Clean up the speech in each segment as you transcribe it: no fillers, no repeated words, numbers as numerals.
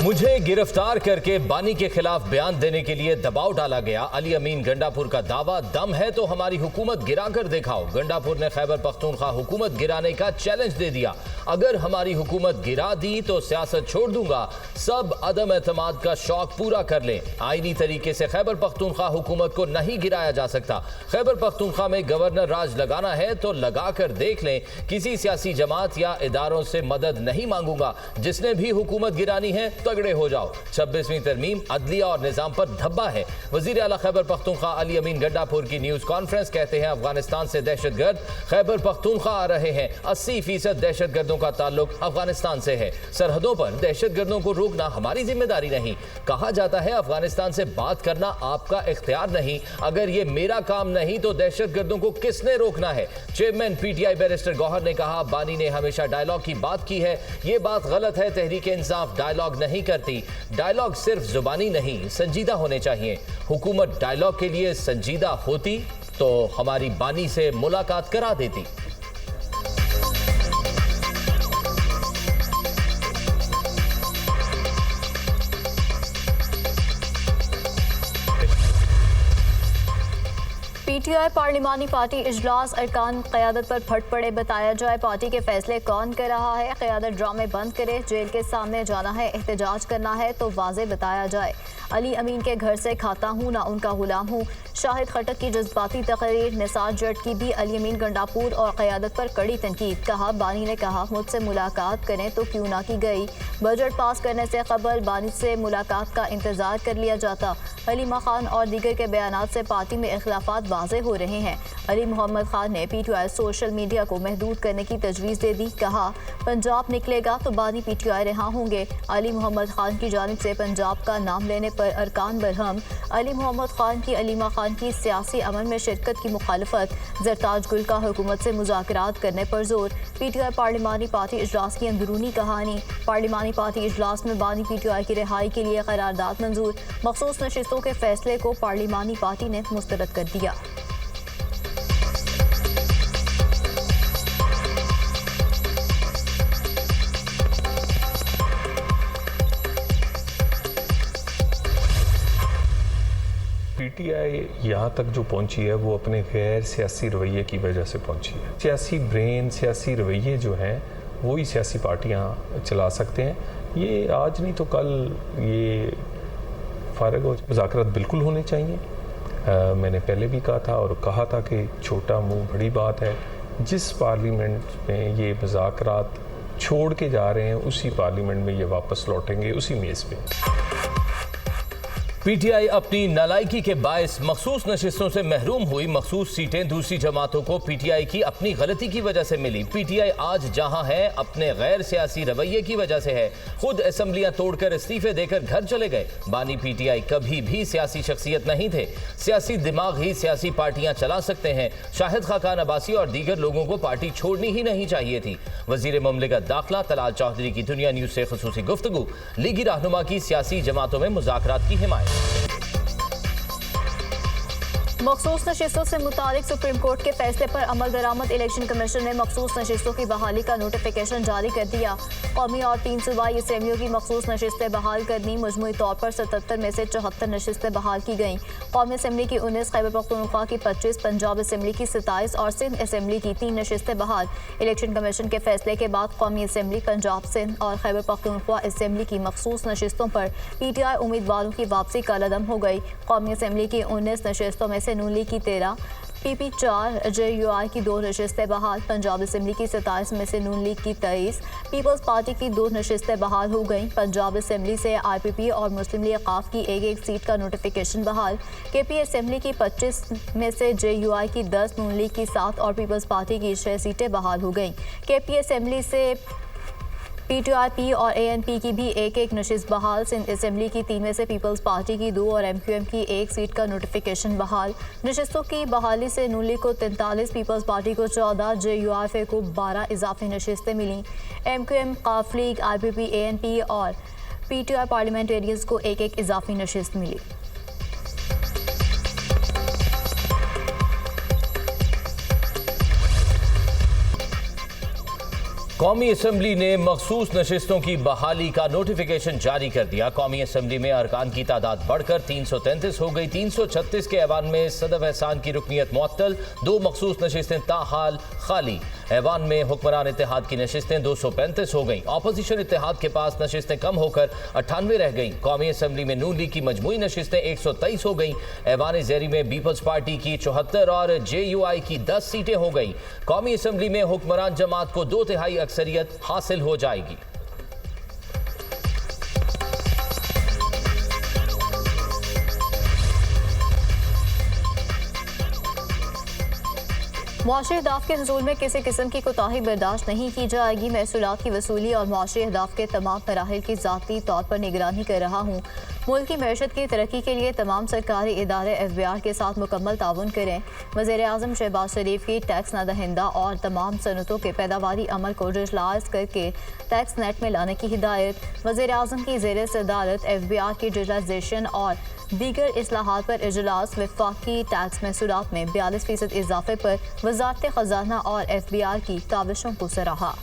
मुझे गिरफ्तार करके बानी के खिलाफ बयान देने के लिए दबाव डाला गया। अली अमीन गंडापुर का दावा, दम है तो हमारी हुकूमत गिराकर दिखाओ। गंडापुर ने खैबर पख्तूनख्वा हुकूमत गिराने का चैलेंज दे दिया। अगर हमारी हुकूमत गिरा दी तो सियासत छोड़ दूंगा। सब अदम एतमाद का शौक पूरा कर लें। आईनी तरीके से खैबर पख्तूनख्वा हुकूमत को नहीं गिराया जा सकता। खैबर पख्तूनख्वा में गवर्नर राज लगाना है तो लगा कर देख लें। किसी सियासी जमात या इदारों से मदद नहीं मांगूंगा। जिसने भी हुकूमत गिरानी है तगड़े हो जाओ। 26वीं तरमीम अदलिया और निजाम पर धब्बा है। वजीर आला खैबर पख्तूनख्वा अली अमीन गंडापुर की न्यूज कॉन्फ्रेंस, कहते हैं अफगानिस्तान से दहशतगर्द खैबर पख्तूनख्वा आ रहे हैं। 80% दहशतगर्दों का ताल्लुक अफगानिस्तान से है। सरहदों पर दहशतगर्दों को रोकना हमारी जिम्मेदारी नहीं। कहा जाता है अफगानिस्तान से बात करना आपका इख्तियार नहीं। अगर ये मेरा काम नहीं तो दहशतगर्दों को किसने रोकना है? चेयरमैन पीटीआई बैरिस्टर गौहर ने कहा, बानी ने हमेशा डायलॉग की बात की है। ये बात गलत है। तहरीक इंसाफ डायलॉग नहीं करती। डायलॉग सिर्फ जुबानी नहीं, संजीदा होने चाहिए। हुकूमत डायलॉग के लिए संजीदा होती तो हमारी बानी से मुलाकात करा देती। पीटीआई पार्लिमानी पार्टी इजलास अरकान क़यादत पर फट पड़े। बताया जाए पार्टी के फैसले कौन कर रहा है। क़यादत ड्रामे बंद करे। जेल के सामने जाना है, एहतजाज करना है तो वाज़े बताया जाए। अली अमीन के घर से खाता हूँ ना उनका गुलाम हूँ। शाहिद खटक की जज्बाती तकरीर। निसार जट की भी अली अमीन गंडापुर और क़यादत पर कड़ी तनकीद। कहा, बानी ने कहा मुझसे मुलाकात करें तो क्यों ना की गई। बजट पास करने से कबल बानी से मुलाकात का इंतज़ार कर लिया जाता। हलीमा खान और दीगर के बयानात से पार्टी में इख्लाफात वाज़े हो रहे हैं। अली मोहम्मद खान ने पीटीआई सोशल मीडिया को महदूद करने की तजवीज़ दे दी। कहा, पंजाब निकलेगा तो बानी पीटीआई रिहा होंगे। अली मोहम्मद खान की जानिब से पंजाब का नाम लेने पर अरकान बरहम। अली मोहम्मद खान की अलीमा खान की सियासी अमल में शिरकत की मुखालफत। जरताज गुल का हुकूमत से मुज़ाकरात करने पर जोर। पीटीआई पार्लिमानी पार्टी इजलास की अंदरूनी कहानी। पार्लिमानी पार्टी इजलास में बानी पीटीआई की रिहाई के लिए करारदाद मंजूर। मखसूस नशिस्तों के फैसले को पार्लिमानी पार्टी ने मुस्तरद कर दिया। पीटीआई यहाँ तक जो पहुँची है वो अपने गैर सियासी रवैये की वजह से पहुँची है। सियासी ब्रेन, सियासी रवैये जो हैं वही सियासी पार्टियाँ चला सकते हैं। ये आज नहीं तो कल ये फारग हो। मुज़ाकरात बिल्कुल होने चाहिए। मैंने पहले भी कहा था और कहा था कि छोटा मुंह बड़ी बात है। जिस पार्लियामेंट में ये मुज़ाकरात छोड़ के जा रहे हैं उसी पार्लियामेंट में ये वापस लौटेंगे, उसी मेज़ पे। पीटीआई अपनी नालायकी के बायस मखसूस नशिस्तों से महरूम हुई। मखसूस सीटें दूसरी जमातों को पीटीआई की अपनी गलती की वजह से मिली। पीटीआई आज जहां है अपने गैर सियासी रवैये की वजह से है। खुद असेंबलियां तोड़कर इस्तीफे देकर घर चले गए। बानी पीटीआई कभी भी सियासी शख्सियत नहीं थे। सियासी दिमाग ही सियासी पार्टियां चला सकते हैं। शाहिद खाकान अब्बासी और दीगर लोगों को पार्टी छोड़नी ही नहीं चाहिए थी। वजीर ममलिकत दाखिला तलाल चौधरी की दुनिया न्यूज से खुसूसी गुफ्तगू। लीगी रहनुमा की सियासी जमातों में मुज़ाकरात की हिमायत। मखसूस नशिस्तों से मुतालिक सुप्रीम कोर्ट के फैसले पर अमल दरामद। इलेक्शन कमीशन ने मखसूस नशिस्तों की बहाली का नोटिफिकेशन जारी कर दिया। कौमी और 3 सूबाई असम्बलियों की मखसूस नशिस्तें बहाल करनी। मजमूई तौर पर 77 में से 74 नशिस्तें बहाल की गईं। कौमी असम्बली की 19, खैबर पख्तूनख्वा की 25, पंजाब असम्बली की 27 और सिंध असम्बली की 3 नशिस्तें बहाल। इलेक्शन कमीशन के फैसले के बाद कौमी असम्बली, पंजाब, सिंध और खैबर पख्तूनख्वा असम्बली की मखसूस नशिस्तों पर पीटीआई उम्मीदवारों की वापसी कालअदम हो गई। कौमी असम्बली की 19 नशिस्तों में से नून लीग की 13, पीपी 4, जेयूआई की 2 नशिस्तें बहाल। पंजाब असम्बली की 27 में से नून लीग की 23, पीपल्स पार्टी की 2 नशिस्तें बहाल हो गईं। पंजाब असम्बली से आईपीपी और मुस्लिम लीग काफ की एक सीट का नोटिफिकेशन बहाल। केपी असम्बली की 25 में से जेयूआई की 10, नून लीग की 7 और पीपल्स पार्टी की 6 सीटें बहाल हो गईं। केपी असम्बली से पीटीआई और एएनपी की भी एक नशिस्त बहाल। सिंध असम्बली की 3 में से पीपल्स पार्टी की 2 और एमक्यूएम की 1 सीट का नोटिफिकेशन बहाल। नशिस्तों की बहाली से नून लीग को 43, पीपल्स पार्टी को 14, जेयूआईएफ को 12 इजाफी नशिस्तें मिलीं। एमक्यूएम, काफ लीग, आईपीपी, एएनपी और पीटीआई पार्लियामेंटेरियंस को एक इजाफी नशिस्त मिली। कौमी असम्बली ने मखसूस नशिस्तों की बहाली का नोटिफिकेशन जारी कर दिया। कौमी असम्बली में अरकान की तादाद बढ़कर 333 हो गई। 336 के ऐवान में सदफ एहसान की रुकनियत मुअत्तल, 2 मखसूस नशिस्तें ताहाल खाली। ऐवान में हुक्मरान इत्तेहाद की नशिस्तें 235 हो गई। अपोजिशन इत्तेहाद के पास नशिस्तें कम होकर 98 रह गई। कौमी असम्बली में नून लीग की मजमूई नशिस्तें 123 हो गई। ऐवान ज़ेरी में पीपल्स पार्टी की 74 और JUI की 10 सीटें हो गई। कौमी असम्बली में हुक्मरान जमात को 2/3 अक्सरियत हासिल हो जाएगी। मुआशरी अहदाफ के हसूल में किसी किस्म की कोताही बर्दाश्त नहीं की जाएगी। मैं महसूलात की वसूली और मुआशरी अहदाफ के तमाम मराहिल की ज़ाती तौर पर निगरानी कर रहा हूँ। मुल्क की मैशत की तरक्की के लिए तमाम सरकारी इदारे FBR के साथ मुकम्मल ताउन करें। वज़ीर-ए-आज़म शहबाज शरीफ की टैक्स न दहिंदा और तमाम सनतों के पैदावारी अमल को डिजिटलाइज करके टैक्स नेट में लाने की हिदायत। वज़ीर-ए-आज़म की ज़ेर सदारत FBR की डिजिटलाइजेशन और दीगर इस्लाहात पर इजलास। वफाकी टैक्स महसूलात में 42% इजाफे पर वज़ारत ख़जाना और FBR की काविशों को सराहा।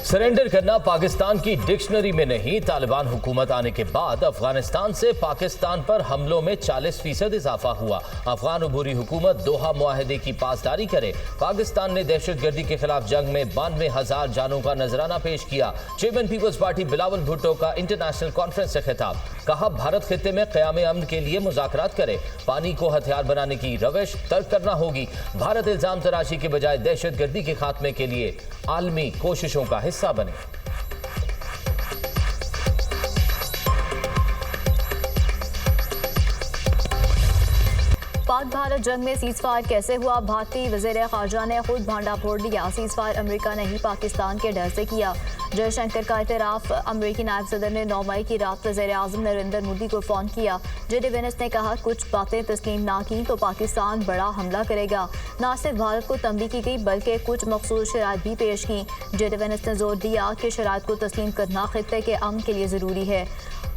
सरेंडर करना पाकिस्तान की डिक्शनरी में नहीं। तालिबान हुकूमत आने के बाद अफगानिस्तान से पाकिस्तान पर हमलों में 40% इजाफा हुआ। अफगान अबूरी हुकूमत दोहा मुआहदे की पासदारी करे। पाकिस्तान ने दहशतगर्दी के खिलाफ जंग में 92,000 जानों का नजराना पेश किया। Chairman people's party Bilawal Bhutto का इंटरनेशनल कॉन्फ्रेंस से खिताब। कहा, भारत खित्ते में क़याम अमन के लिए मुज़ाकरात करे। पानी को हथियार बनाने की रविश तर्क करना होगी। भारत इल्जाम तराशी के बजाय दहशतगर्दी के खात्मे के लिए आलमी कोशिशों का हिस्सा बने। पाक भारत जंग में सीज फायर कैसे हुआ? भारतीय वज़ीर ख़ारजा ने खुद भांडा फोड़ दिया। सीज फायर अमरीका ने ही पाकिस्तान के डर से किया। जयशंकर का इतराफ़। अमरीकी नायब सदर ने 9 मई की रात वज़ीर-ए-आज़म नरेंद्र मोदी को फ़ोन किया। JD Vance ने कहा, कुछ बातें तस्लीम ना की तो पाकिस्तान बड़ा हमला करेगा। न सिर्फ भारत को तंबीह की गई बल्कि कुछ मखसूस शराइत भी पेश की। JD Vance ने जोर दिया कि शराइत को तस्लीम करना खित्ते के अमन के लिए ज़रूरी है।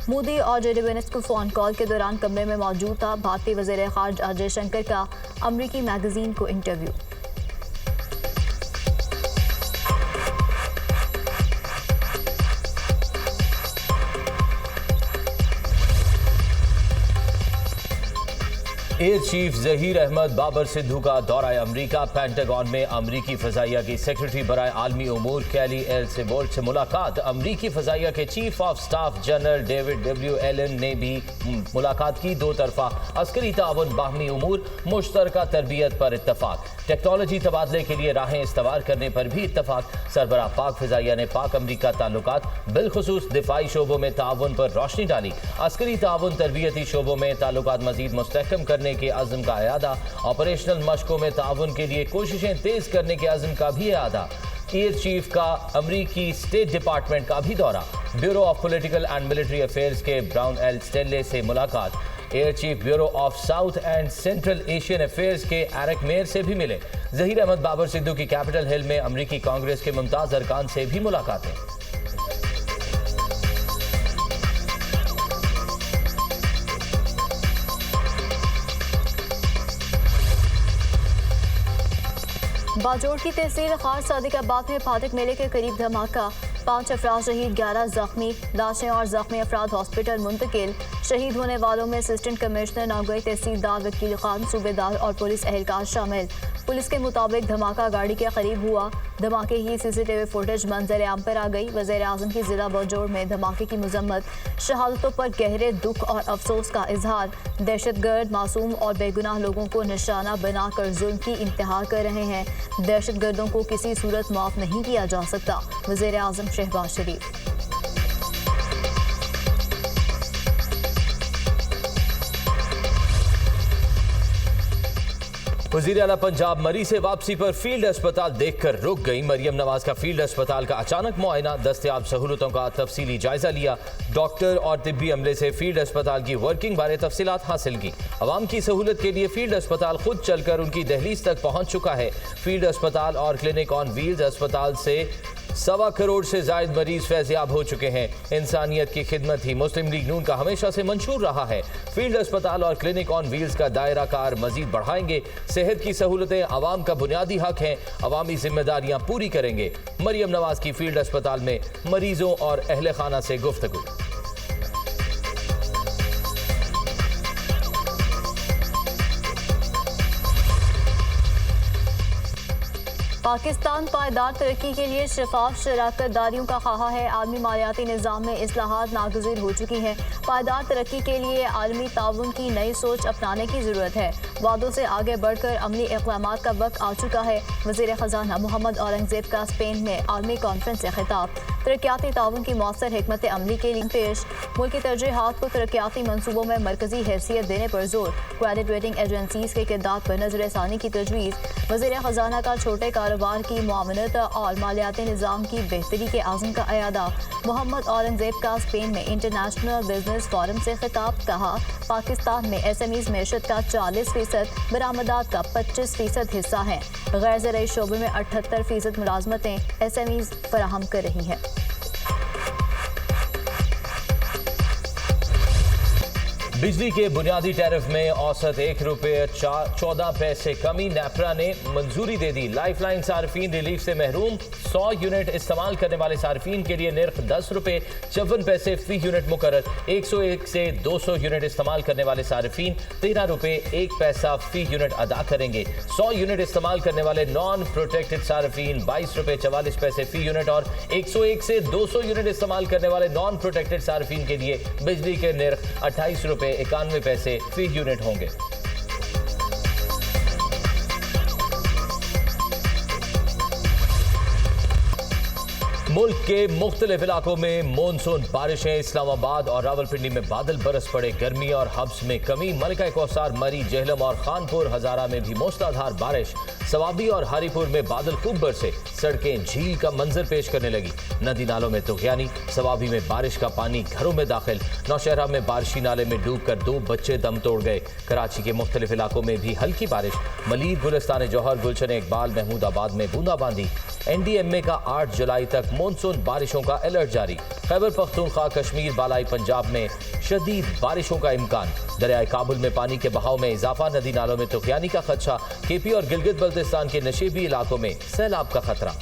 मोदी और JD Vance को फ़ोन कॉल के दौरान कमरे में मौजूद था भारतीय वज़ीर ख़ारजा जयशंकर का अमरीकी मैगज़ीन को interview. Air chief Zaheer Ahmed Babar Sidhu का दौरा अमरीका। पेंटागन में अमरीकी फ़ज़ाइया की सेक्रेटरी बराए आलमी उमूर कैली एल सेबोल्ट से मुलाकात। अमरीकी फ़ज़ाइया के chief of staff general David W. Allen ने भी मुलाकात की। 2 तरफ़ा अस्करी ताउन, बाहमी उमूर, मुश्तरका तरबियत पर इत्तफाक। टेक्नोलॉजी तबादले के लिए राहें इस्तवार करने पर भी इत्तफाक। सरबराह पाक फ़ज़ाइया ने पाक अमरीका ताल्लुकात बिलखुसूस दिफाई शोबों में ताउन पर रोशनी डाली। अस्करी ताउन, तरबियती शोबों में ताल्लुकात मज़ीद मुस्तहकम करने के अज़्म का अयादा। ऑपरेशनल मशकों में ताउन के लिए कोशिशें तेज करने के अज़्म का भी अयादा। एयर चीफ का अमरीकी स्टेट डिपार्टमेंट का भी दौरा। Bureau of political and military affairs के ब्राउन एल स्टेनले से मुलाकात। Air chief bureau of south and central Asian affairs के एरिक मेयर से भी मिले। ज़हीर अहमद बाबर सिद्धू की कैपिटल हिल में अमरीकी कांग्रेस के मुमताज़ अरकान से भी मुलाकातें। बाजोड़ की तहसील खार सादिकाबाद में फातिक मेले के करीब धमाका। 5 अफराद शहीद, 11 जख्मी। लाशें और जख्मी अफराद हॉस्पिटल मुंतकिल। शहीद होने वालों में असिस्टेंट कमिश्नर नागोई, तहसीलदार वकील खान, सूबेदार और पुलिस एहलकार शामिल। पुलिस के मुताबिक धमाका गाड़ी के करीब हुआ। धमाके की CCTV फुटेज मंजर आम पर आ गई। वज़ीर-ए-आज़म की जिला बाजोड़ में धमाके की मजम्मत। शहादतों पर गहरे दुख और अफसोस का इजहार। दहशतगर्द मासूम और बेगुनाह लोगों को निशाना बनाकर जुल्म की इंतहा कर रहे हैं। दहशतगर्दों को किसी सूरत माफ नहीं किया जा सकता। वज़ीर-ए-आज़म शहबाज शरीफ। वज़ीर आला पंजाब मरी से वापसी पर फील्ड अस्पताल देखकर रुक गई। मरियम नवाज का फील्ड अस्पताल का अचानक मुआयना, दस्तयाब सहूलतों का तफसीली जायजा लिया। डॉक्टर और तिब्बी अमले से फील्ड अस्पताल की वर्किंग बारे तफसीलात हासिल की। अवाम की सहूलत के लिए फील्ड अस्पताल खुद चलकर उनकी दहलीज तक पहुंच चुका है। फील्ड अस्पताल और क्लिनिक ऑन व्हील्स अस्पताल से 1.25 करोड़ से जायद मरीज फैज़याब हो चुके हैं। इंसानियत की खिदमत ही मुस्लिम लीग नून का हमेशा से मंशूर रहा है। फील्ड अस्पताल और क्लिनिक ऑन व्हील्स का दायरा कार मजीद बढ़ाएंगे। सेहत की सहूलतें आवाम का बुनियादी हक हैं, अवामी जिम्मेदारियां पूरी करेंगे। मरियम नवाज की फील्ड अस्पताल में मरीजों और अहले खाना से गुफ्तगू। पाकिस्तान पायदार तरक्की के लिए शफाफ शराकत दारियों का ख्वाह है। आलमी मालियाती निज़ाम में इस्लाहात नागुज़ीर हो चुकी हैं। पायदार तरक्की के लिए आलमी ताउन की नई सोच अपनाने की ज़रूरत है। वादों से आगे बढ़कर अमली इक़दामात का वक्त आ चुका है। वज़ीर ख़ज़ाना मोहम्मद औरंगज़ेब का स्पेन में आलमी कॉन्फ्रेंस से खिताब। तरक्याती ताउन की मौसर हिकमत अमली के लिए पेश। मुल्की तरजीहात को तरक्याती मनसूबों में मरकजी हैसियत देने पर जोर। क्रेडिट रेटिंग एजेंसीज के किरदार पर नजरसानी की तजवीज़। वज़ीर ख़ज़ाना का छोटे कारोबार की मुआवनत और मालियाती निज़ाम की बेहतरी के आज़म का अयादा। मोहम्मद औरंगज़ेब का स्पेन में इंटरनेशनल बिजनेस फोरम से खिताब। कहा, पाकिस्तान में SMEs मैशत का 40%, बरामदात का 25% हिस्सा है। गैर ज़राई शोबे में 78% मुलाजमतें SMEs फराहम कर रही हैं। बिजली के बुनियादी टैरिफ में औसत ₹1.14 कमी। नेपरा ने मंजूरी दे दी। लाइफलाइन सार्फिन रिलीफ से महरूम। 100 यूनिट इस्तेमाल करने वाले सार्फिन के लिए निर्ख ₹10.54 फी यूनिट मुकर्रर। 101 से 200 यूनिट इस्तेमाल करने वाले सार्फिन ₹13.01 फी यूनिट अदा करेंगे। 100 यूनिट इस्तेमाल करने वाले नॉन प्रोटेक्टेड सार्फिन ₹22.44 फी यूनिट और 101 से 200 यूनिट इस्तेमाल करने वाले नॉन प्रोटेक्टेड सार्फिन के लिए बिजली के निर्ख ₹28.91 फी यूनिट होंगे। मुल्क के मुख्तलिफ इलाकों में मानसून बारिशें। इस्लामाबाद और रावलपिंडी में बादल बरस पड़े। गर्मी और हब्स में कमी। मलिका कौसार, मरी, जेहलम और खानपुर हजारा में भी मूसलाधार बारिश। सवाबी और हारीपुर में बादल खूब बरसे। सड़कें झील का मंजर पेश करने लगी। नदी नालों में तुगयानी। सवाबी में बारिश का पानी घरों में दाखिल। नौशहरा में बारिशी नाले में डूबकर 2 बच्चे दम तोड़ गए। कराची के मुख्तलिफ इलाकों में भी हल्की बारिश। मलीर, गुलिस्तान जौहर, गुलशन इकबाल, महमूदाबाद में बूंदाबांदी। NDMA का 8 जुलाई तक मानसून बारिशों का अलर्ट जारी। खैबर पख्तूनख्वा, कश्मीर, बालाई पंजाब में शदीद बारिशों का इम्कान। दरियाए काबुल में पानी के बहाव में इजाफा। नदी नालों में तुगयानी का खदशा। KP और गिलगित बल्तिस्तान के नशेबी इलाकों में सैलाब का खतरा।